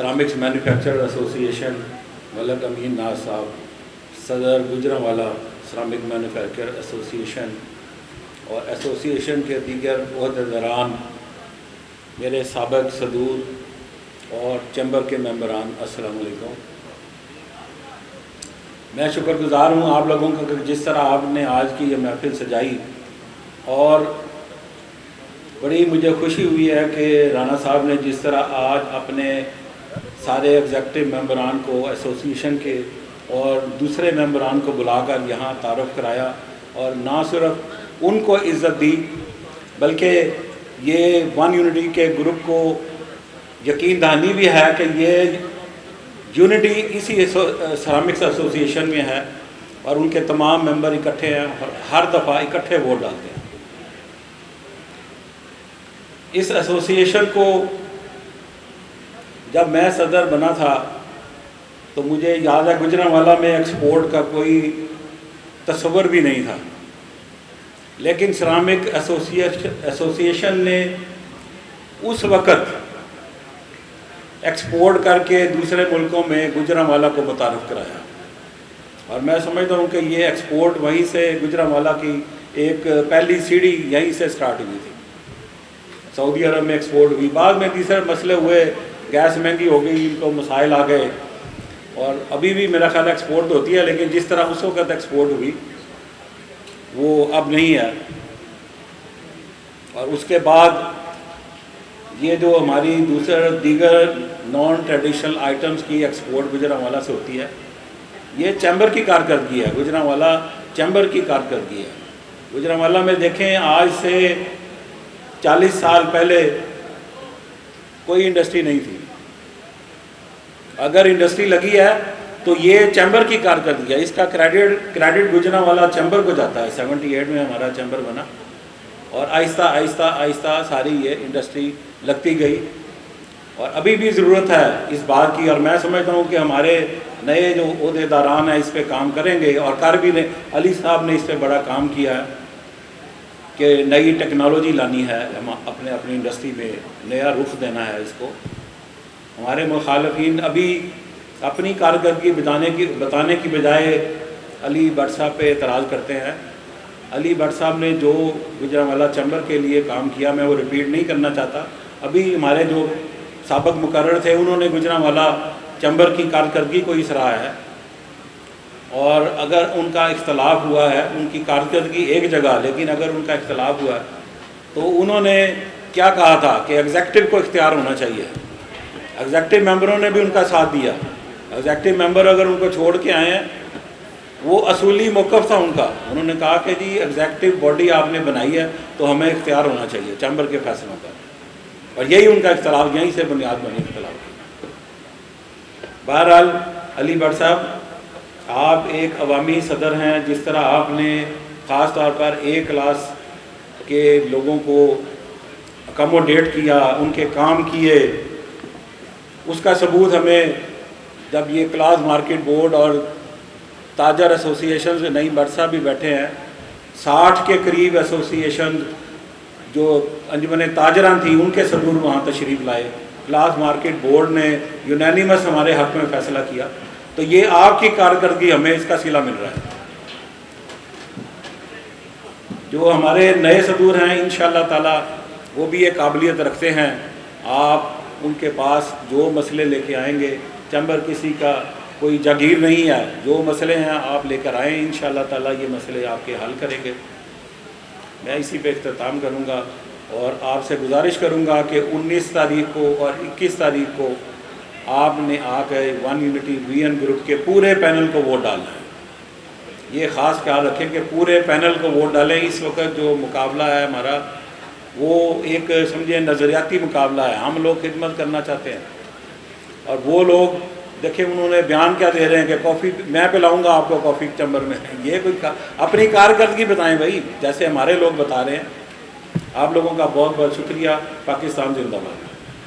سرامکس manufacturer association ملک امین ناز صاحب، صدر Gujranwala سرامک manufacturer association اور ایسوسیشن کے دیگر عہدیداران، میرے سابق صدور اور چیمبر کے ممبران، السلام علیکم۔ میں شکر گزار ہوں آپ لوگوں کا کہ جس طرح آپ نے آج کی یہ محفل سجائی، اور بڑی مجھے خوشی ہوئی ہے کہ رانا صاحب نے جس طرح آج اپنے سارے ایگزیکٹو ممبران کو ایسوسیشن کے اور دوسرے ممبران کو بلا کر یہاں تعارف کرایا، اور نہ صرف ان کو عزت دی بلکہ یہ ون یونٹی کے گروپ کو یقین دہانی بھی ہے کہ یہ یونٹی اسی سرامکس ایسوسیشن میں ہے، اور ان کے تمام ممبر اکٹھے ہیں اور ہر دفعہ اکٹھے ووٹ ڈالتے ہیں۔ اس ایسوسیشن کو جب میں صدر بنا تھا تو مجھے یاد ہے گجرانوالہ میں ایکسپورٹ کا کوئی تصور بھی نہیں تھا، لیکن سرامک ایسوسیشن نے اس وقت ایکسپورٹ کر کے دوسرے ملکوں میں گجرانوالہ کو متعارف کرایا، اور میں سمجھتا ہوں کہ یہ ایکسپورٹ وہیں سے گجرانوالہ کی ایک پہلی سیڑھی یہیں سے سٹارٹ ہوئی تھی۔ سعودی عرب میں ایکسپورٹ ہوئی، بعد میں تیسرے مسئلے ہوئے، گیس مہنگی ہو گئی، ان کو مسائل آ گئے، اور ابھی بھی میرا خیال ایکسپورٹ ہوتی ہے، لیکن جس طرح اس وقت ایکسپورٹ ہوئی وہ اب نہیں ہے۔ اور اس کے بعد یہ جو ہماری دیگر نان ٹریڈیشنل آئٹمز کی ایکسپورٹ گجرانوالہ سے ہوتی ہے، یہ چیمبر کی کارکردگی ہے، گجرانوالہ چیمبر کی کارکردگی ہے۔ گجرانوالہ میں دیکھیں آج سے 40 سال پہلے کوئی انڈسٹری نہیں تھی، اگر انڈسٹری لگی ہے تو یہ چیمبر کی کارکردگی ہے، اس کا کریڈٹ گجرانوالہ چیمبر کو جاتا ہے۔ 78 میں ہمارا چیمبر بنا، اور آہستہ آہستہ آہستہ ساری یہ انڈسٹری لگتی گئی، اور ابھی بھی ضرورت ہے اس بات کی، اور میں سمجھتا ہوں کہ ہمارے نئے جو عہدیداران ہیں اس پہ کام کریں گے، اور کر بھی لیں۔ علی صاحب نے اس پہ بڑا کام کیا ہے کہ نئی ٹیکنالوجی لانی ہے، اپنی انڈسٹری میں نیا رخ دینا ہے اس کو۔ ہمارے مخالفین ابھی اپنی کارکردگی بتانے کی بجائے علی بٹ صاحب پہ اعتراض کرتے ہیں۔ علی بٹ صاحب نے جو گجرانوالہ چیمبر کے لیے کام کیا میں وہ ریپیٹ نہیں کرنا چاہتا۔ ابھی ہمارے جو سابق مقرر تھے انہوں نے گجرانوالہ چیمبر کی کارکردگی کو ہی سراہا ہے، اور اگر ان کا اختلاف ہوا ہے، ان کی کارکردگی ایک جگہ، لیکن اگر ان کا اختلاف ہوا ہے تو انہوں نے کیا کہا تھا کہ ایگزیکٹو کو اختیار ہونا چاہیے۔ ایگزیکٹو ممبروں نے بھی ان کا ساتھ دیا۔ ایگزیکٹو ممبر اگر ان کو چھوڑ کے آئے ہیں، وہ اصولی موقف تھا ان کا، انہوں نے کہا کہ جی ایگزیکٹو باڈی آپ نے بنائی ہے تو ہمیں اختیار ہونا چاہیے چیمبر کے فیصلوں پر، اور یہی ان کا اختلاف، یہیں سے بنیاد بنی اختلاف کی۔ بہرحال علی بٹ صاحب، آپ ایک عوامی صدر ہیں، جس طرح آپ نے خاص طور پر A کلاس کے لوگوں کو اکاموڈیٹ کیا، ان کے کام کیے، اس کا ثبوت ہمیں جب یہ کلاس مارکیٹ بورڈ اور تاجر ایسوسیشن سے نئی بٹ صاحب بھی بیٹھے ہیں، 60 کے قریب ایسوسیشن جو انجمن تاجران تھیں ان کے صدور وہاں تشریف لائے، کلاس مارکیٹ بورڈ نے یونینیمس ہمارے حق میں فیصلہ کیا، تو یہ آپ کی کارکردگی ہمیں اس کا صلہ مل رہا ہے۔ جو ہمارے نئے صدور ہیں انشاءاللہ تعالی وہ بھی ایک قابلیت رکھتے ہیں، آپ ان کے پاس جو مسئلے لے کے آئیں گے، چیمبر کسی کا کوئی جاگیر نہیں ہے، جو مسئلے ہیں آپ لے کر آئیں، انشاءاللہ تعالی یہ مسئلے آپ کے حل کریں گے۔ میں اسی پہ اختتام کروں گا، اور آپ سے گزارش کروں گا کہ 19 تاریخ کو اور 21 تاریخ کو آپ نے آ کے ون یونٹی VN گروپ کے پورے پینل کو ووٹ ڈالنا ہے۔ یہ خاص خیال رکھیں کہ پورے پینل کو ووٹ ڈالیں۔ اس وقت جو مقابلہ ہے ہمارا وہ ایک سمجھے نظریاتی مقابلہ ہے، ہم لوگ خدمت کرنا چاہتے ہیں، اور وہ لوگ دیکھیں انہوں نے بیان کیا دے رہے ہیں کہ کافی میں پلاؤں گا آپ کو کافی چیمبر میں۔ یہ کوئی اپنی کارکردگی بتائیں بھائی، جیسے ہمارے لوگ بتا رہے ہیں۔ آپ لوگوں کا بہت بہت شکریہ۔ پاکستان زندہ باد۔